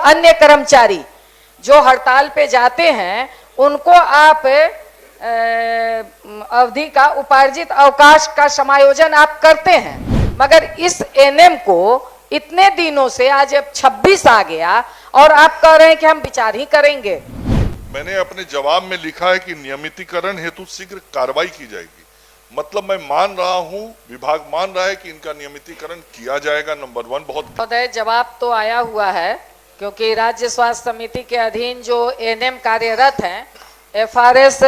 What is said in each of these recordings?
अन्य कर्मचारी जो हड़ताल पे जाते हैं उनको आप अवधि का उपार्जित अवकाश का समायोजन आप करते हैं, मगर इस एनएम को इतने दिनों से आज अब 26 आ गया और आप कह रहे हैं कि हम विचार ही करेंगे। मैंने अपने जवाब में लिखा है कि नियमितीकरण हेतु शीघ्र कार्रवाई की जाएगी। मतलब मैं मान रहा हूं, विभाग मान रहा है कि इनका नियमितीकरण किया जाएगा। नंबर 1 बहुत महोदय जवाब तो आया हुआ है, क्योंकि राज्य स्वास्थ्य समिति के अधीन जो एनएम कार्यरत हैं, एफआरएस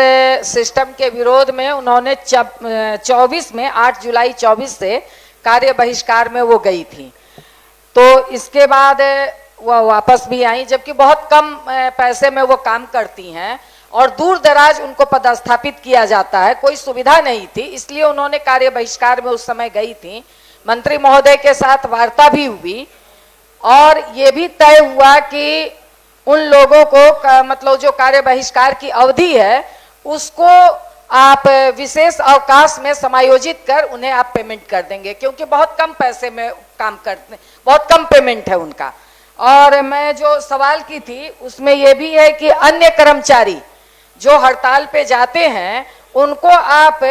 सिस्टम के विरोध में उन्होंने 24 में 8 जुलाई 24 से कार्य बहिष्कार में वो गई थी। तो इसके बाद वह वापस भी आई, जबकि बहुत कम पैसे में वो काम करती हैं और दूर दराज उनको पदस्थापित किया जाता है, कोई सुविधा नहीं थी, इसलिए उन्होंने कार्य बहिष्कार में उस समय गई थी। मंत्री महोदय के साथ वार्ता भी हुई और ये भी तय हुआ कि उन लोगों को मतलब जो कार्य बहिष्कार की अवधि है उसको आप विशेष अवकाश में समायोजित कर उन्हें आप पेमेंट कर देंगे, क्योंकि बहुत कम पैसे में काम करते हैं, बहुत कम पेमेंट है उनका। और मैं जो सवाल की थी उसमें यह भी है कि अन्य कर्मचारी जो हड़ताल पे जाते हैं उनको आप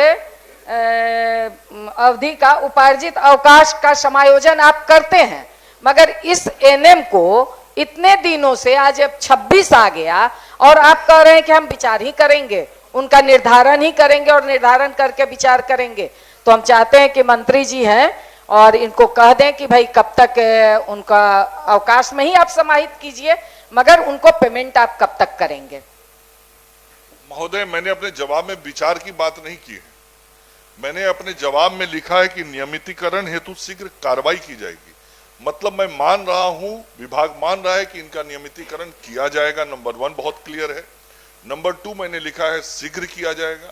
अवधि का उपार्जित अवकाश का समायोजन आप करते हैं, मगर इस एनएम को इतने दिनों से आज अब 26 आ गया और आप कह रहे हैं कि हम विचार ही करेंगे, उनका निर्धारण ही करेंगे और निर्धारण करके विचार करेंगे। तो हम चाहते हैं कि मंत्री जी हैं और इनको कह दें कि भाई कब तक उनका अवकाश में ही आप समाहित कीजिए, मगर उनको पेमेंट आप कब तक करेंगे। महोदय, मैंने अपने जवाब में विचार की बात नहीं की है। मैंने अपने जवाब में लिखा है कि नियमितीकरण हेतु शीघ्र कार्रवाई की जाएगी। मतलब मैं मान रहा हूं, विभाग मान रहा है कि इनका नियमितीकरण किया जाएगा। नंबर 1 बहुत क्लियर है। नंबर 2 मैंने लिखा है शीघ्र किया जाएगा।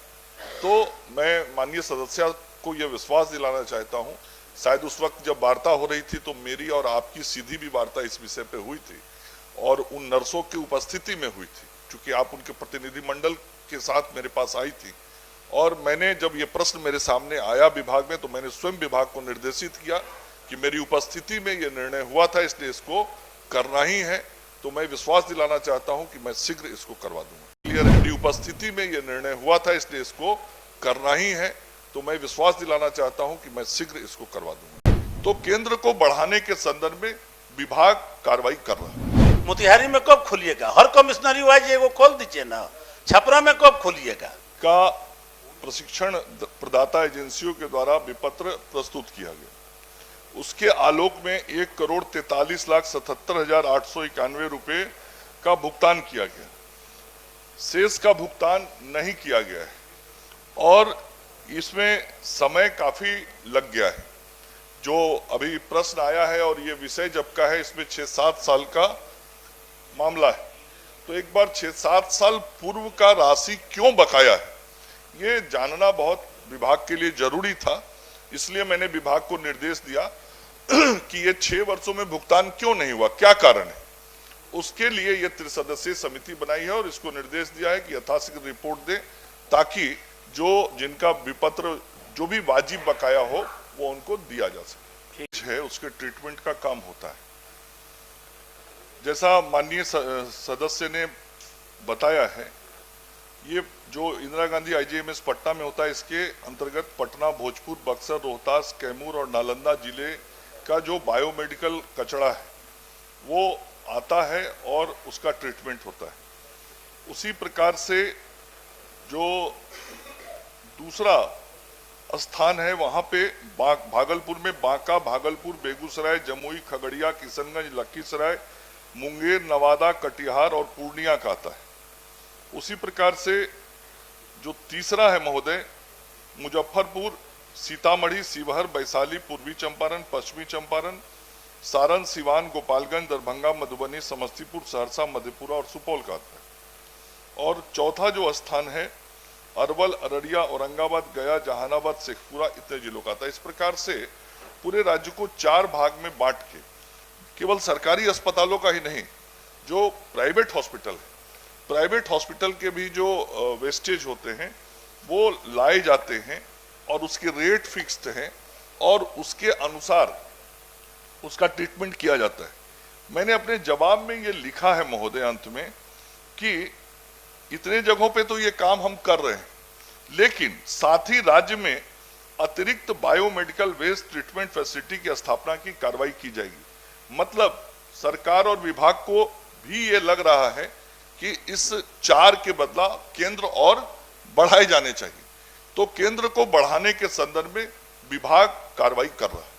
तो मैं माननीय सदस्य को यह विश्वास दिलाना चाहता हूं, शायद उस वक्त जब वार्ता हो रही थी तो मेरी और आपकी सीधी भी वार्ता इस विषय पे हुई थी और उन नर्सों की उपस्थिति में हुई थी, क्योंकि आप उनके प्रतिनिधि मंडल के साथ मेरे पास आई थी। और मैंने जब ये प्रश्न मेरे सामने आया विभाग में, तो मैंने स्वयं विभाग को निर्देशित किया कि मेरी उपस्थिति में ये निर्णय हुआ था, इसलिए इसको करना ही है। तो मैं विश्वास दिलाना चाहता हूं कि मैं शीघ्र इसको करवा दूंगा। क्लियर है, मेरी उपस्थिति में ये निर्णय हुआ था, इसलिए इसको करना ही है। तो मैं विश्वास दिलाना चाहता हूं कि मैं शीघ्र इसको करवा दूंगा। तो केंद्र को बढ़ाने के संदर्भ में विभाग कार्रवाई कर रहा है। मोतिहारी में कब खोलिएगा? हर कमिश्नरी वाइज एगो खोल दीजिए ना। छपरा में कब खोलिएगा? का प्रशिक्षण प्रदाता एजेंसियों के द्वारा विपत्र प्रस्तुत किया गया। उसके आलोक में 1,43,77,891 रुपए का भुगतान किया गया। शेष का भुगतान नहीं किया गया है और इसमें समय काफी लग गया है। जो अभी प्रश्न आया है और ये विषय जब का है, इसमें 6-7 साल का मामला है। तो एक बार 6-7 साल पूर्व का राशि क्यों बकाया है, ये जानना बहुत विभाग के लिए जरूरी था। इसलिए मैंने विभाग को निर्देश दिया कि ये 6 वर्षों में भुगतान क्यों नहीं हुआ, क्या कारण है। उसके लिए ये त्रिसदस्यीय समिति बनाई है और इसको निर्देश दिया है कि यथाशीघ्र रिपोर्ट दे, ताकि जो जिनका विपत्र जो भी वाजिब बकाया हो वो उनको दिया जा सके। है उसके ट्रीटमेंट का काम होता है। जैसा माननीय सदस्य ने बताया है, ये जो इंदिरा गांधी आईजीएमएस पटना में होता है, इसके अंतर्गत पटना, भोजपुर, बक्सर, रोहतास, कैमूर और नालंदा जिले का जो बायोमेडिकल कचरा है वो आता है और उसका ट्रीटमेंट होता है। उसी प्रकार से जो दूसरा स्थान है वहां पे भागलपुर में बांका, भागलपुर, बेगूसराय, जमुई, खगड़िया, किशनगंज, लखीसराय, मुंगेर, नवादा, कटिहार और पूर्णिया का आता है। उसी प्रकार से जो तीसरा है महोदय, मुजफ्फरपुर, सीतामढ़ी, शिवहर, वैशाली, पूर्वी चंपारण, पश्चिमी चंपारण, सारण, सिवान, गोपालगंज, दरभंगा, मधुबनी, समस्तीपुर, सहरसा, मधेपुरा और सुपौल का आता है। और चौथा जो स्थान है अरवल, अररिया, औरंगाबाद, गया, जहानाबाद, शेखपुरा इतने जिलों का आता है। इस प्रकार से पूरे राज्य को 4 भाग में बांट के केवल सरकारी अस्पतालों का ही नहीं, जो प्राइवेट हॉस्पिटल है, प्राइवेट हॉस्पिटल के भी जो वेस्टेज होते हैं वो लाए जाते हैं और उसके रेट फिक्स्ड हैं और उसके अनुसार उसका ट्रीटमेंट किया जाता है। मैंने अपने जवाब में ये लिखा है महोदय अंत में कि इतने जगहों पे तो ये काम हम कर रहे हैं, लेकिन साथ ही राज्य में अतिरिक्त बायोमेडिकल वेस्ट ट्रीटमेंट फैसिलिटी की स्थापना की कार्रवाई की जाएगी। मतलब सरकार और विभाग को भी ये लग रहा है कि इस 4 के बदला केंद्र और बढ़ाए जाने चाहिए, तो केंद्र को बढ़ाने के संदर्भ में विभाग कार्रवाई कर रहा है।